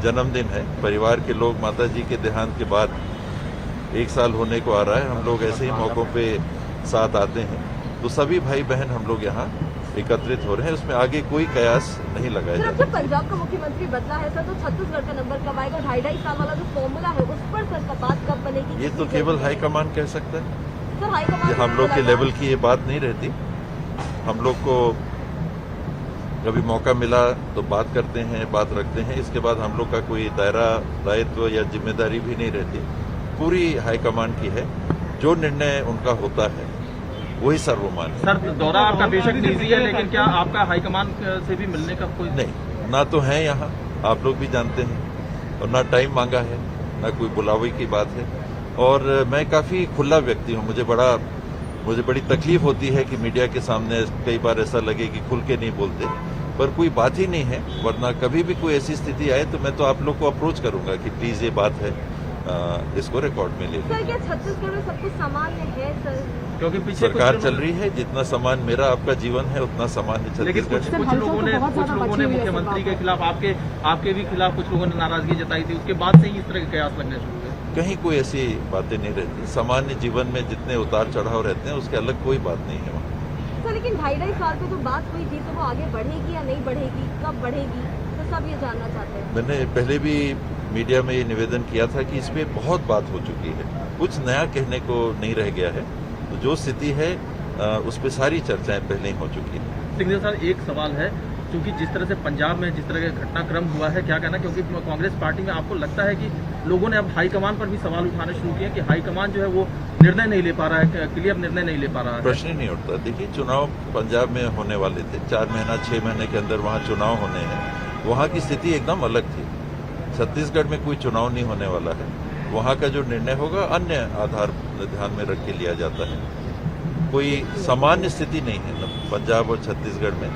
जन्मदिन है। परिवार के लोग माता जी के देहांत के बाद 1 साल होने को आ रहा है। हम लोग ऐसे ही मौकों पे साथ आते हैं, तो सभी भाई बहन हम लोग यहाँ एकत्रित हो रहे हैं। उसमें आगे कोई कयास नहीं लगाया सर, जाता। जब पंजाब का मुख्यमंत्री बदला है सर, तो छत्तीसगढ़ का नंबर कब आएगा? 2.5 साल वाला जो फॉर्मूला है उस पर सर का बात कब बनेगी? ये तो केवल हाईकमान कह सकता है। सर, हाईकमान हम लोग के लेवल की ये बात नहीं रहती। हम लोग को कभी मौका मिला तो बात करते हैं, बात रखते हैं। इसके बाद हम लोग का कोई दायरा दायित्व या जिम्मेदारी भी नहीं रहती। पूरी हाईकमान की है। जो निर्णय उनका होता है वही सर्वमान्य। सर, दौरा आपका बेशक निजी है, लेकिन क्या आपका हाईकमान से भी मिलने का कोई? नहीं, ना तो है यहाँ, आप लोग भी जानते हैं, और ना टाइम मांगा है, ना कोई बुलावे की बात है। और मैं काफी खुला व्यक्ति हूँ। मुझे बड़ी तकलीफ होती है कि मीडिया के सामने कई बार ऐसा लगे कि खुल के नहीं बोलते, पर कोई बात ही नहीं है। वरना कभी भी कोई ऐसी स्थिति आए तो मैं तो आप लोग को अप्रोच करूंगा कि प्लीज ये बात है, इसको रिकॉर्ड में ले सर, लें। क्या छत्तीसगढ़ में सब कुछ सामान्य है सर? क्योंकि पीछे सरकार चल रही है, जितना सामान मेरा आपका जीवन है उतना सामान है लेकिन छत्तीसगढ़। कुछ लोगों ने मुख्यमंत्री के खिलाफ, आपके भी खिलाफ कुछ लोगों ने नाराजगी जताई थी। उसके बाद से ही इस तरह के कयास लगने शुरू हुए। कहीं कोई ऐसी बातें नहीं रहती। सामान्य जीवन में जितने उतार चढ़ाव रहते हैं उसके अलग कोई बात नहीं है वहाँ। सर, लेकिन 2.5 साल पे जो बात हुई थी, तो वो आगे बढ़ेगी या नहीं बढ़ेगी, कब बढ़ेगी, तो सब ये जानना चाहते हैं। मैंने पहले भी मीडिया में ये निवेदन किया था कि इसमें बहुत बात हो चुकी है, कुछ नया कहने को नहीं रह गया है। तो जो स्थिति है उस पर सारी चर्चाएं पहले ही हो चुकी है। सिंह सर, एक सवाल है, क्योंकि जिस तरह से पंजाब में जिस तरह का घटनाक्रम हुआ है, क्या कहना, क्योंकि कांग्रेस पार्टी में आपको लगता है कि लोगों ने अब हाईकमान पर भी सवाल उठाने शुरू किए कि हाईकमान जो है वो निर्णय नहीं ले पा रहा है, क्लियर निर्णय नहीं ले पा रहा है? प्रश्न ही नहीं उठता। देखिए, चुनाव पंजाब में होने वाले थे, 4 महीना 6 महीने के अंदर वहाँ चुनाव होने हैं। वहाँ की स्थिति एकदम अलग थी। छत्तीसगढ़ में कोई चुनाव नहीं होने वाला है। वहाँ का जो निर्णय होगा अन्य आधार ध्यान में रख के लिया जाता है। कोई सामान्य स्थिति नहीं है न पंजाब और छत्तीसगढ़ में,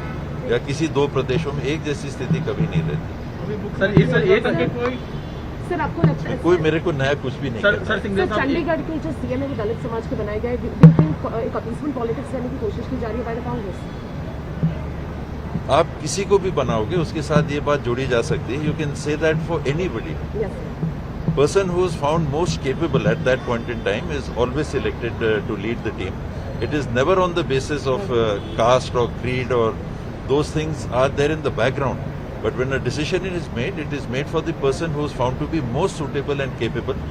या किसी 2 प्रदेशों में एक जैसी स्थिति कभी नहीं रहती। सर, आपको लगता है कोई मेरे को नया कुछ भी नहीं कहता। सर, सिंह चंडीगढ़ के जो सीएम है वो दलित समाज के बनाए गए, डू यू थिंक एक अपीसमेंट पॉलिटिक्स करने की कोशिश की जा रही है बाय द कांग्रेस? आप किसी को भी बनाओगे उसके साथ ये बात जोड़ी जा सकती है। You can say that for anybody. Yes sir. Person who is found most capable at that point in time is always selected to lead the team. It is never on the basis of caste or creed, or those things are there in the background. But when a decision is made, it is made for the person who is found to be most suitable and capable.